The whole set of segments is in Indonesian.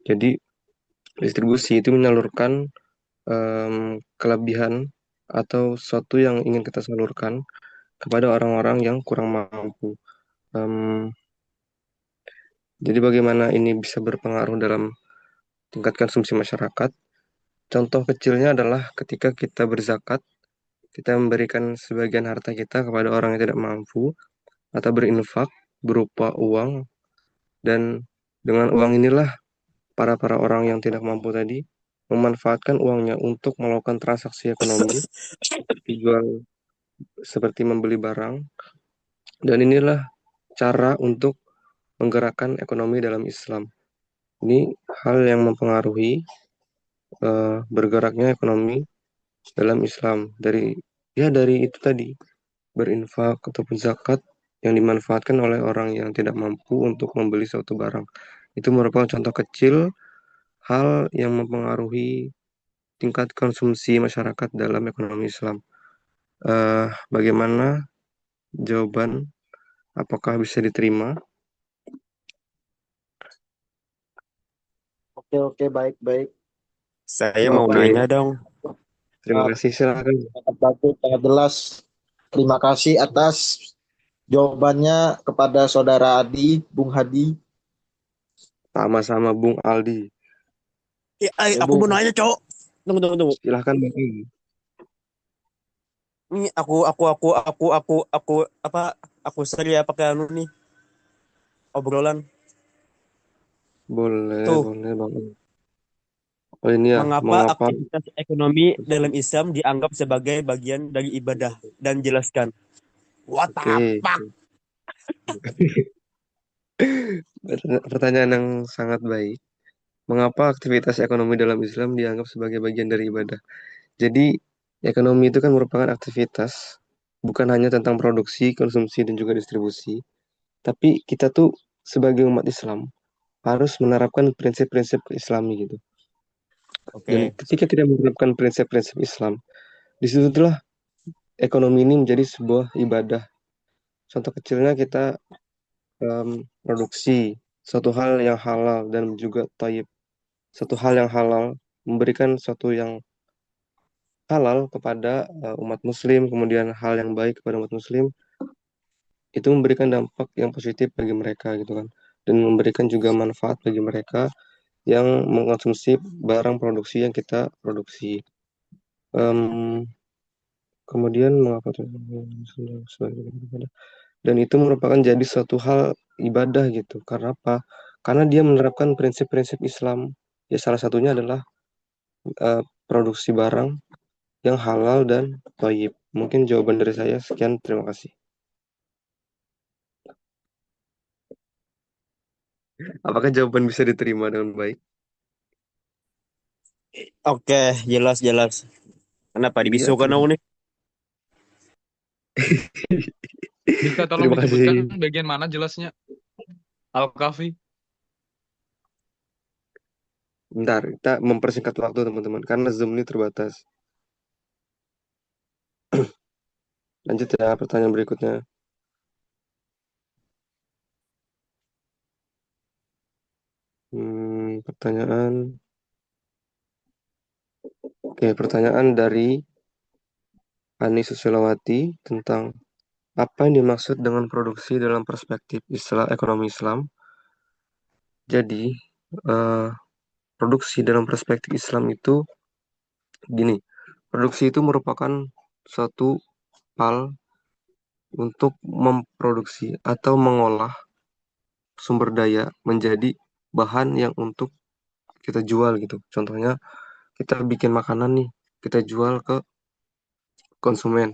Jadi distribusi itu menyalurkan kelebihan atau sesuatu yang ingin kita salurkan kepada orang-orang yang kurang mampu. Em, jadi bagaimana ini bisa berpengaruh dalam tingkat konsumsi masyarakat? Contoh kecilnya adalah ketika kita berzakat, kita memberikan sebagian harta kita kepada orang yang tidak mampu atau berinfak berupa uang, dan dengan uang inilah para orang yang tidak mampu tadi memanfaatkan uangnya untuk melakukan transaksi ekonomi seperti jual, seperti membeli barang, dan inilah cara untuk menggerakkan ekonomi dalam Islam. Ini hal yang mempengaruhi bergeraknya ekonomi dalam Islam dari itu tadi, berinfak ataupun zakat yang dimanfaatkan oleh orang yang tidak mampu untuk membeli suatu barang. Itu merupakan contoh kecil hal yang mempengaruhi tingkat konsumsi masyarakat dalam ekonomi Islam. Bagaimana jawaban? Apakah bisa diterima? Oke, oke, baik, baik. Saya mau Oke, nanya dong. terima Sangat, kasih. Silakan. sangat bagus, sangat jelas. Terima kasih atas jawabannya kepada saudara Adi, Bung Hadi. Sama-sama Bung Aldi. Ya Aku mau Bung, nanya, Cok. Tunggu, tunggu, tunggu. silahkan Bung Aldi. Ini aku apa? Aku seri ya pakai anu nih obrolan. Boleh, Tuh, boleh Bang Aldi. Oh ini ya, mengapa mengapa? aktivitas ekonomi dalam Islam dianggap sebagai bagian dari ibadah dan jelaskan. What the Oke, fuck? pertanyaan yang sangat baik. Mengapa aktivitas ekonomi dalam Islam dianggap sebagai bagian dari ibadah? Jadi, ekonomi itu kan merupakan aktivitas, bukan hanya tentang produksi, konsumsi, dan juga distribusi, tapi kita tuh sebagai umat Islam harus menerapkan prinsip-prinsip Islami gitu. Dan Oke. ketika kita menerapkan prinsip-prinsip Islam, disitulah ekonomi ini menjadi sebuah ibadah. Contoh kecilnya kita produksi suatu hal yang halal dan juga thayyib. Satu hal yang halal memberikan sesuatu yang halal kepada umat muslim, kemudian hal yang baik kepada umat muslim, itu memberikan dampak yang positif bagi mereka gitu kan, dan memberikan juga manfaat bagi mereka yang mengkonsumsi barang produksi yang kita produksi. Em, Kemudian mengapa tuh? Dan itu merupakan jadi suatu hal ibadah gitu. Karena apa? Karena dia menerapkan prinsip-prinsip Islam. Ya salah satunya adalah produksi barang yang halal dan thayyib. Mungkin jawaban dari saya sekian. Terima kasih. Apakah jawaban bisa diterima dengan baik? Oke, jelas jelas. Kenapa Iya, dibisukan aku nih? Bisa tolong terima disebutkan kasih. bagian mana jelasnya? Al-Kahfi. Bentar, kita mempersingkat waktu teman-teman karena Zoom ini terbatas. Lanjut ya, pertanyaan berikutnya. Pertanyaan. Oke, pertanyaan dari Ani Susilawati tentang apa yang dimaksud dengan produksi dalam perspektif Islam, ekonomi Islam. Jadi, eh, produksi dalam perspektif Islam itu gini, produksi itu merupakan suatu hal untuk memproduksi atau mengolah sumber daya menjadi bahan yang untuk kita jual gitu. Contohnya, kita bikin makanan nih, kita jual ke konsumen.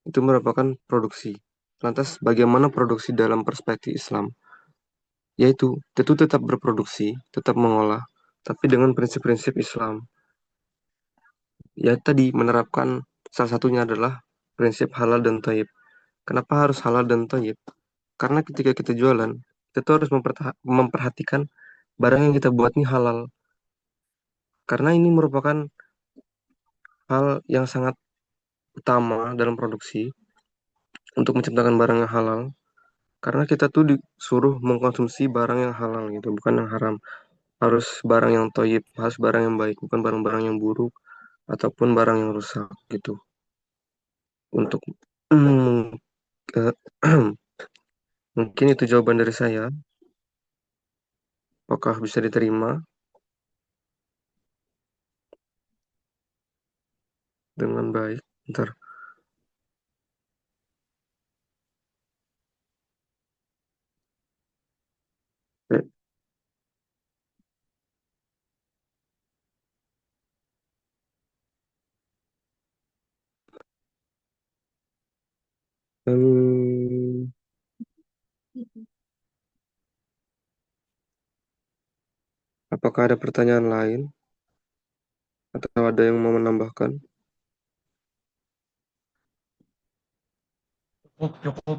Itu merupakan produksi. Lantas, bagaimana produksi dalam perspektif Islam? Yaitu, itu tetap berproduksi, tetap mengolah, tapi dengan prinsip-prinsip Islam. Ya tadi menerapkan salah satunya adalah prinsip halal dan thayyib. Kenapa harus halal dan thayyib? Karena ketika kita jualan, kita tuh harus memperhatikan barang yang kita buat ini halal. Karena ini merupakan hal yang sangat utama dalam produksi untuk menciptakan barang yang halal. Karena kita tuh disuruh mengkonsumsi barang yang halal gitu, bukan yang haram. harus barang yang toyib, harus barang yang baik, bukan barang-barang yang buruk ataupun barang yang rusak gitu. Untuk mm, eh, mungkin itu jawaban dari saya. Apakah bisa diterima dengan baik? Ntar. Eh, hmm, apakah ada pertanyaan lain atau ada yang mau menambahkan? Cukup.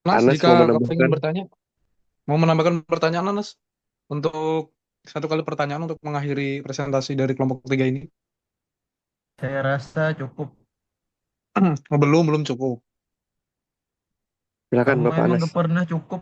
Nas, Anas jika mau kau ingin menambahkan? bertanya, mau menambahkan pertanyaan, Nas, untuk satu kali pertanyaan untuk mengakhiri presentasi dari kelompok 3 ini. Saya rasa cukup. Oh, belum cukup. Silakan Kamu Bapak emang Anas. gak pernah cukup.